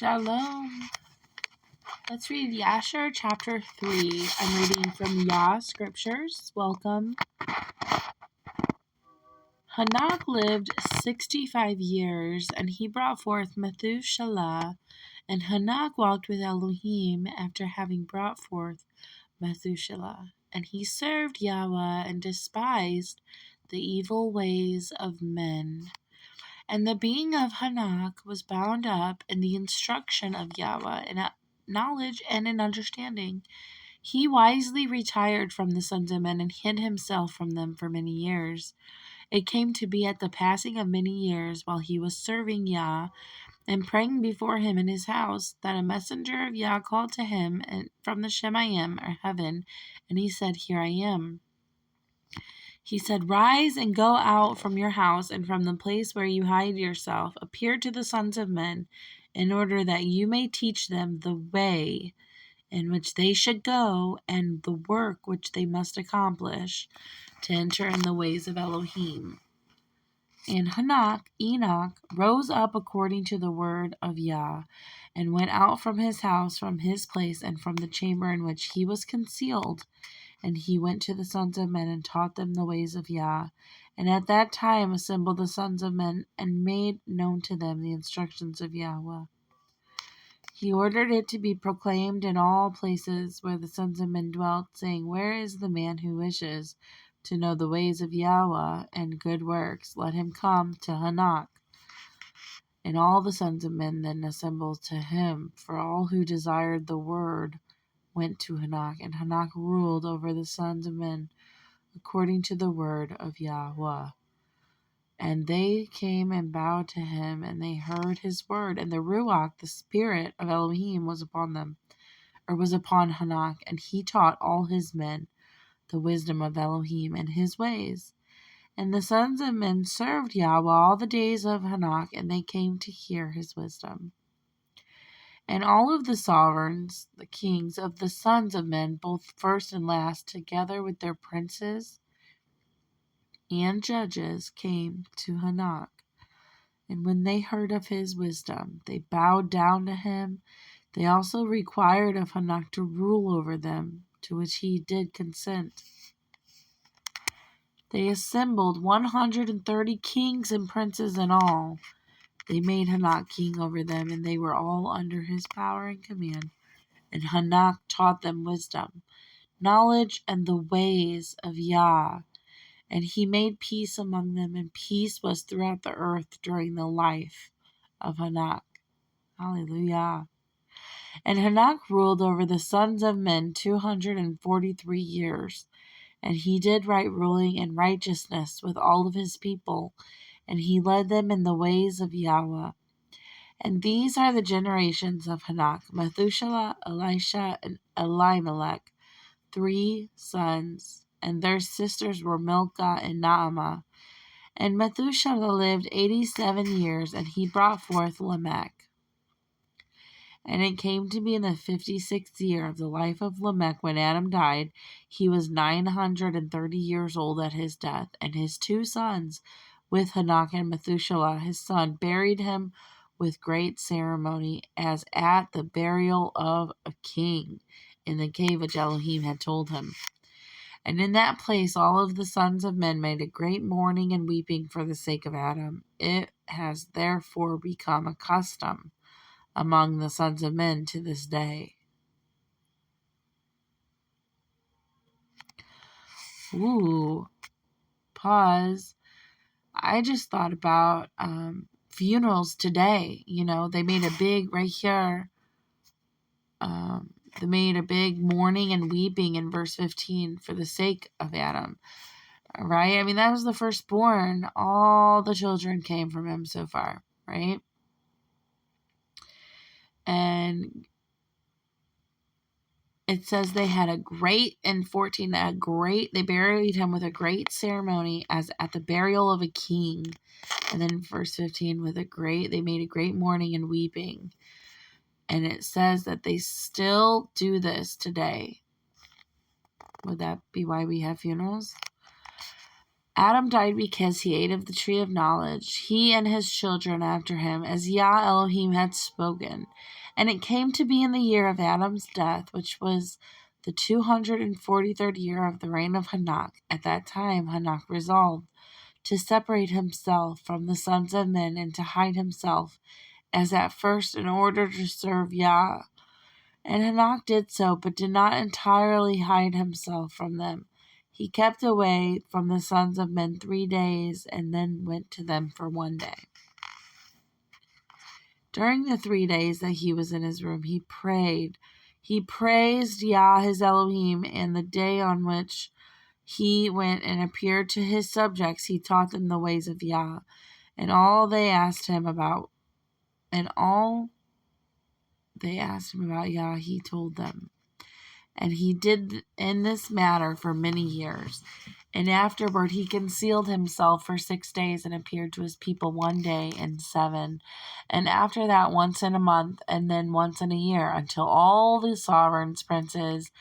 Shalom. Let's read Jasher chapter 3. I'm reading from Yah Scriptures. Welcome. Hanok lived 65 years, and he brought forth Methuselah. And Hanok walked with Elohim after having brought forth Methuselah. And he served Yahweh and despised the evil ways of men. And the being of Hanok was bound up in the instruction of Yahweh, in knowledge and in understanding. He wisely retired from the sons of men and hid himself from them for many years. It came to be at the passing of many years, while he was serving Yah and praying before him in his house, that a messenger of Yah called to him from the Shemayim, or heaven, and he said, Here I am. He said, Rise and go out from your house and from the place where you hide yourself. Appear to the sons of men, in order that you may teach them the way in which they should go and the work which they must accomplish to enter in the ways of Elohim. And Enoch, rose up according to the word of Yah, and went out from his house, from his place, and from the chamber in which he was concealed. And he went to the sons of men and taught them the ways of Yah. And at that time assembled the sons of men and made known to them the instructions of Yahweh. He ordered it to be proclaimed in all places where the sons of men dwelt, saying, Where is the man who wishes to know the ways of Yahweh and good works? Let him come to Hanok. And all the sons of men then assembled to him, for all who desired the word went to Hanok, and Hanok ruled over the sons of men according to the word of Yahweh. And they came and bowed to him, and they heard his word. And the Ruach, the spirit of Elohim, was upon Hanok, and he taught all his men the wisdom of Elohim and his ways. And the sons of men served Yahweh all the days of Hanok, and they came to hear his wisdom. And all of the sovereigns, the kings of the sons of men, both first and last, together with their princes and judges, came to Hanok. And when they heard of his wisdom, they bowed down to him. They also required of Hanok to rule over them, to which he did consent. They assembled 130 kings and princes in all. They made Hanok king over them, and they were all under his power and command. And Hanok taught them wisdom, knowledge, and the ways of Yah. And he made peace among them, and peace was throughout the earth during the life of Hanok. Hallelujah. And Hanok ruled over the sons of men 243 years. And he did right ruling and righteousness with all of his people, and he led them in the ways of Yahweh. And these are the generations of Hanok: Methuselah, Elisha, and Elimelech, 3 sons, and their sisters were Milcah and Naamah. And Methuselah lived 87 years, and he brought forth Lamech. And it came to be in the 56th year of the life of Lamech, when Adam died, he was 930 years old at his death. And his 2 sons, with Hanok and Methuselah his son, buried him with great ceremony, as at the burial of a king, in the cave which Elohim had told him. And in that place all of the sons of men made a great mourning and weeping for the sake of Adam. It has therefore become a custom among the sons of men to this day. Ooh, pause. I just thought about funerals today. You know, they made a big, right here, they made a big mourning and weeping in verse 15 for the sake of Adam. Right? I mean, that was the firstborn. All the children came from him so far, right? And it says they had a great, in 14, they buried him with a great ceremony, as at the burial of a king. And then verse 15, they made a great mourning and weeping. And it says that they still do this today. Would that be why we have funerals? Adam died because he ate of the tree of knowledge, he and his children after him, as Yah Elohim had spoken. And it came to be in the year of Adam's death, which was the 243rd year of the reign of Hanok. At that time Hanok resolved to separate himself from the sons of men and to hide himself, as at first, in order to serve Yah. And Hanok did so, but did not entirely hide himself from them. He kept away from the sons of men 3 days, and then went to them for 1 day. During the 3 days that he was in his room, he prayed. He praised Yah his Elohim, and the day on which he went and appeared to his subjects, he taught them the ways of Yah, and all they asked him about Yah, he told them. And he did in this matter for many years. And afterward he concealed himself for 6 days and appeared to his people 1 day and 7. And after that once in a month, and then once in a year, until all the sovereigns, princes,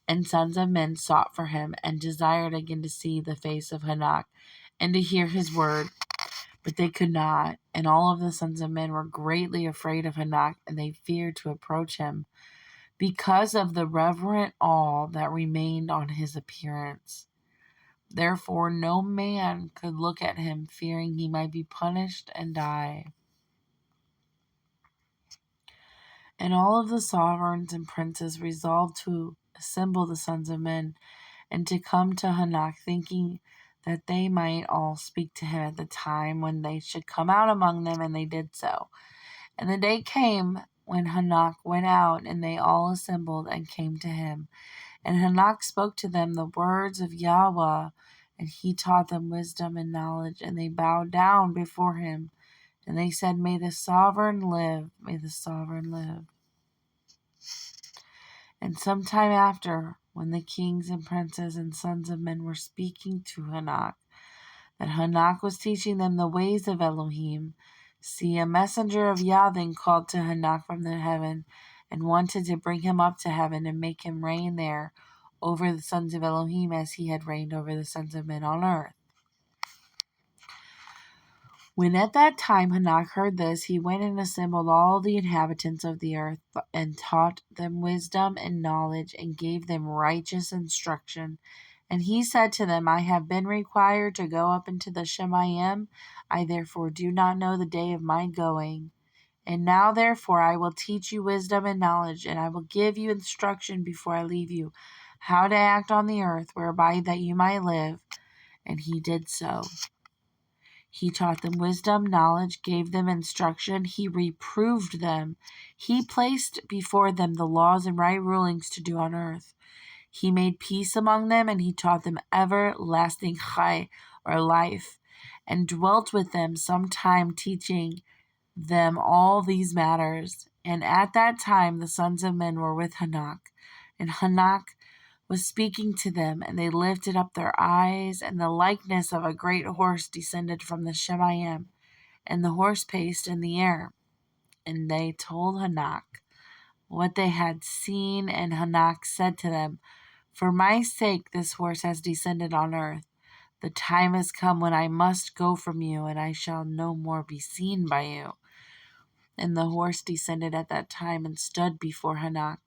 and sons of men sought for him, and desired again to see the face of Hanok, and to hear his word. But they could not. And all of the sons of men were greatly afraid of Hanok, and they feared to approach him, because of the reverent awe that remained on his appearance. Therefore no man could look at him, fearing he might be punished and die. And all of the sovereigns and princes resolved to assemble the sons of men, and to come to Hanok, thinking that they might all speak to him at the time when they should come out among them, and they did so. And the day came when Hanok went out, and they all assembled and came to him. And Hanok spoke to them the words of Yahweh, and he taught them wisdom and knowledge, and they bowed down before him. And they said, "May the sovereign live, may the sovereign live." And some time after, when the kings and princes and sons of men were speaking to Hanok, that Hanok was teaching them the ways of Elohim, see, a messenger of Yah then called to Hanok from the heaven, and wanted to bring him up to heaven and make him reign there over the sons of Elohim, as he had reigned over the sons of men on earth. When at that time Hanok heard this, he went and assembled all the inhabitants of the earth, and taught them wisdom and knowledge, and gave them righteous instruction. And he said to them, I have been required to go up into the Shemayim. I therefore do not know the day of my going. And now therefore I will teach you wisdom and knowledge, and I will give you instruction before I leave you, how to act on the earth, whereby that you might live. And he did so. He taught them wisdom, knowledge, gave them instruction. He reproved them. He placed before them the laws and right rulings to do on earth. He made peace among them, and he taught them everlasting chai, or life, and dwelt with them some time, teaching them all these matters. And at that time the sons of men were with Hanok, and Hanok was speaking to them, and they lifted up their eyes, and the likeness of a great horse descended from the Shemayim, and the horse paced in the air. And they told Hanok what they had seen, and Hanok said to them, For my sake this horse has descended on earth. The time has come when I must go from you, and I shall no more be seen by you. And the horse descended at that time and stood before Hanok.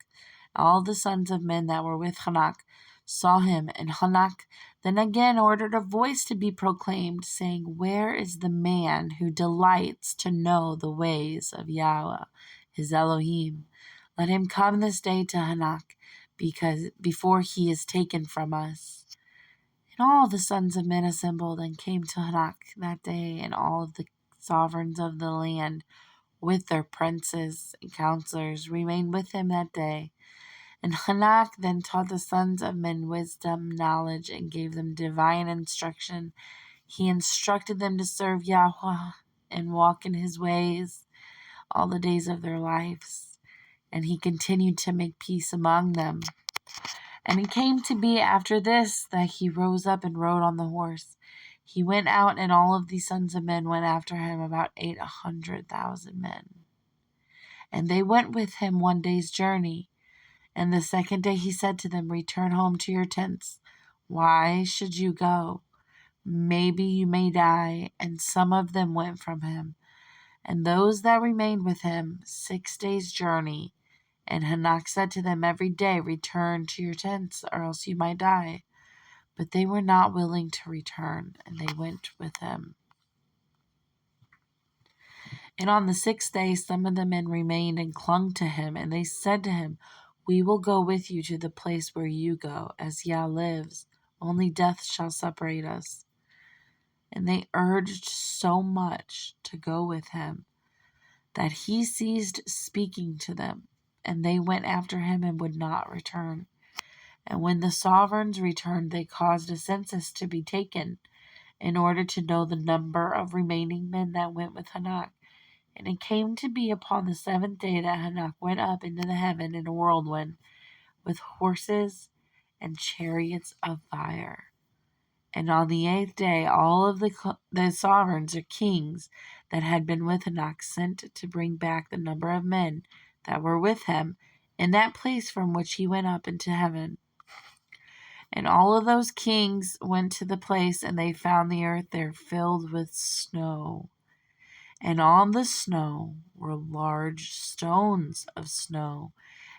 All the sons of men that were with Hanok saw him, and Hanok then again ordered a voice to be proclaimed, saying, Where is the man who delights to know the ways of Yahweh, his Elohim? Let him come this day to Hanok, because before he is taken from us. And all the sons of men assembled and came to Hanok that day, and all of the sovereigns of the land with their princes and counselors remained with him that day. And Hanok then taught the sons of men wisdom, knowledge, and gave them divine instruction. He instructed them to serve Yahweh and walk in his ways all the days of their lives. And he continued to make peace among them. And it came to be after this that he rose up and rode on the horse. He went out, and all of the sons of men went after him, about 800,000 men. And they went with him 1 day's journey. And the second day he said to them, Return home to your tents. Why should you go? maybe you may die. And some of them went from him, and those that remained with him 6 days' journey. And Hanok said to them every day, return to your tents, or else you might die. But they were not willing to return, and they went with him. And on the 6th day, some of the men remained and clung to him, and they said to him, we will go with you to the place where you go, as Yah lives. Only death shall separate us. And they urged so much to go with him that he ceased speaking to them, and they went after him and would not return. And when the sovereigns returned, they caused a census to be taken in order to know the number of remaining men that went with Hanok. And it came to be upon the 7th day that Hanok went up into the heaven in a whirlwind with horses and chariots of fire. And on the 8th day, all of the sovereigns or kings that had been with Hanok sent to bring back the number of men that were with him in that place from which he went up into heaven. And all of those kings went to the place, and they found the earth there filled with snow. And on the snow were large stones of snow.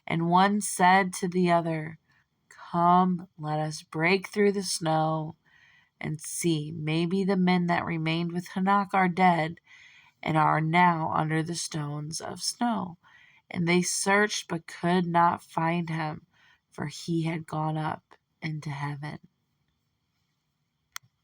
And one said to the other, come, let us break through the snow and see, maybe the men that remained with Hanok are dead and are now under the stones of snow. And they searched but could not find him, for he had gone up into heaven.